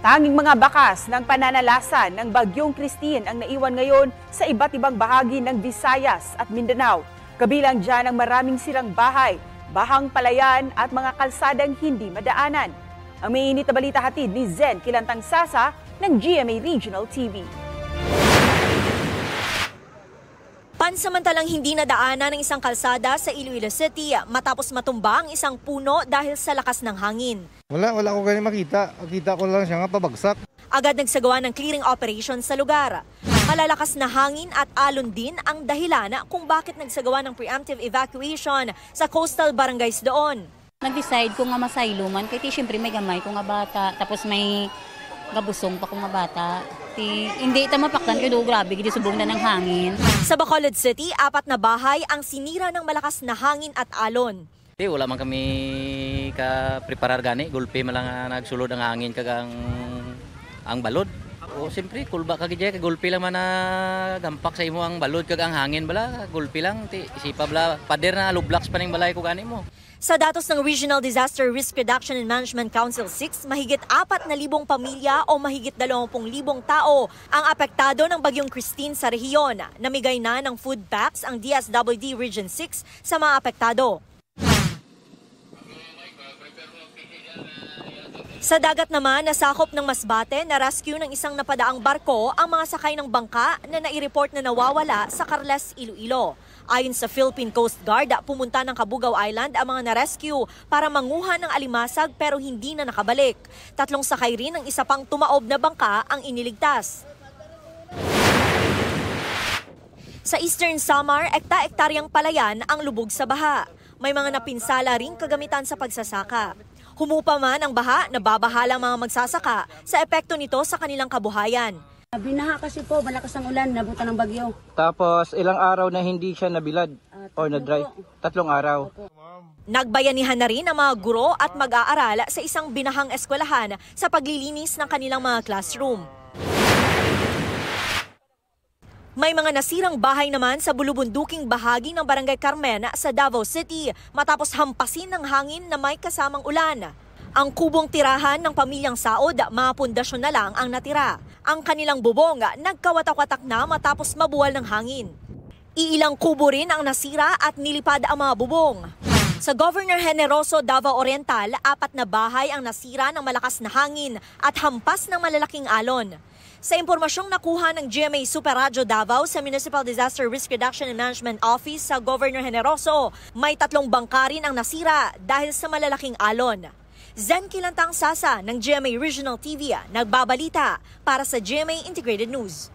Tanging mga bakas ng pananalasan ng Bagyong Christine ang naiwan ngayon sa iba't ibang bahagi ng Visayas at Mindanao. Kabilang dyan ang maraming sirang bahay, bahang palayan at mga kalsadang hindi madaanan. Ang mainit na balita hatid ni Zen Kilantang Sasa ng GMA Regional TV. Pansamantalang hindi nadaanan ng isang kalsada sa Iloilo City matapos matumba ang isang puno dahil sa lakas ng hangin. Wala ko ganyan makita. Kita ko lang siya nga pabagsak. Agad nagsagawa ng clearing operation sa lugar. Malalakas na hangin at alon din ang dahilan kung bakit nagsagawa ng preemptive evacuation sa coastal barangays doon. Nag-decide kung nga masayluman, kaya siyempre may gamay kung nga bata, tapos may gabusong pa kung nga bata. Hindi ita mapaktan ko grabe, hindi subong na ng hangin. Sa Bacolod City, 4 na bahay ang sinira ng malakas na hangin at alon. Wala man kami ka-preparar gani, gulpi man lang nagsulod ang hangin kagang ang balod. O siyempre, kulba ka gidya, gulpi lang man na gampak sa imo ang balod kagang hangin bala, gulpi lang, isipa bala, pader na lublaks pa ning balay ko gani mo. Sa datos ng Regional Disaster Risk Reduction and Management Council 6, mahigit 4,000 pamilya o mahigit 20,000 tao ang apektado ng Bagyong Christine sa rehiyon. Namigay na ng food packs ang DSWD Region 6 sa mga apektado. Sa dagat naman, nasakop ng Masbate na rescue ng isang napadaang barko ang mga sakay ng bangka na nai-report na nawawala sa Carles, Iloilo. Ayon sa Philippine Coast Guard, pumunta ng Cabugao Island ang mga na-rescue para manguha ng alimasag pero hindi na nakabalik. 3 sakay rin ng isa pang tumaob na bangka ang iniligtas. Sa Eastern Samar, ekta-ektaryang palayan ang lubog sa baha. May mga napinsala ring kagamitan sa pagsasaka. Humupa man ang baha, nababahala ang mga magsasaka sa epekto nito sa kanilang kabuhayan. Binaha kasi po, malakas ang ulan, nabutan ng bagyo. Tapos ilang araw na hindi siya nabilad or na-dry? 3 araw. Nagbayanihan na rin ang mga guro at mag-aaral sa isang binahang eskwelahan sa paglilinis ng kanilang mga classroom. May mga nasirang bahay naman sa bulubunduking bahagi ng Barangay Carmen sa Davao City matapos hampasin ng hangin na may kasamang ulan. Ang kubong tirahan ng pamilyang Saod, mga pundasyon na lang ang natira. Ang kanilang bubong nagkawatak-watak na matapos mabuwal ng hangin. Iilang kubo rin ang nasira at nilipad ang mga bubong. Sa Governor Generoso, Davao Oriental, 4 na bahay ang nasira ng malakas na hangin at hampas ng malalaking alon. Sa impormasyong nakuha ng GMA Super Radyo Davao sa Municipal Disaster Risk Reduction and Management Office sa Governor Generoso, may 3 bangka rin ang nasira dahil sa malalaking alon. Zen Kilantang Sasa ng GMA Regional TV, nagbabalita para sa GMA Integrated News.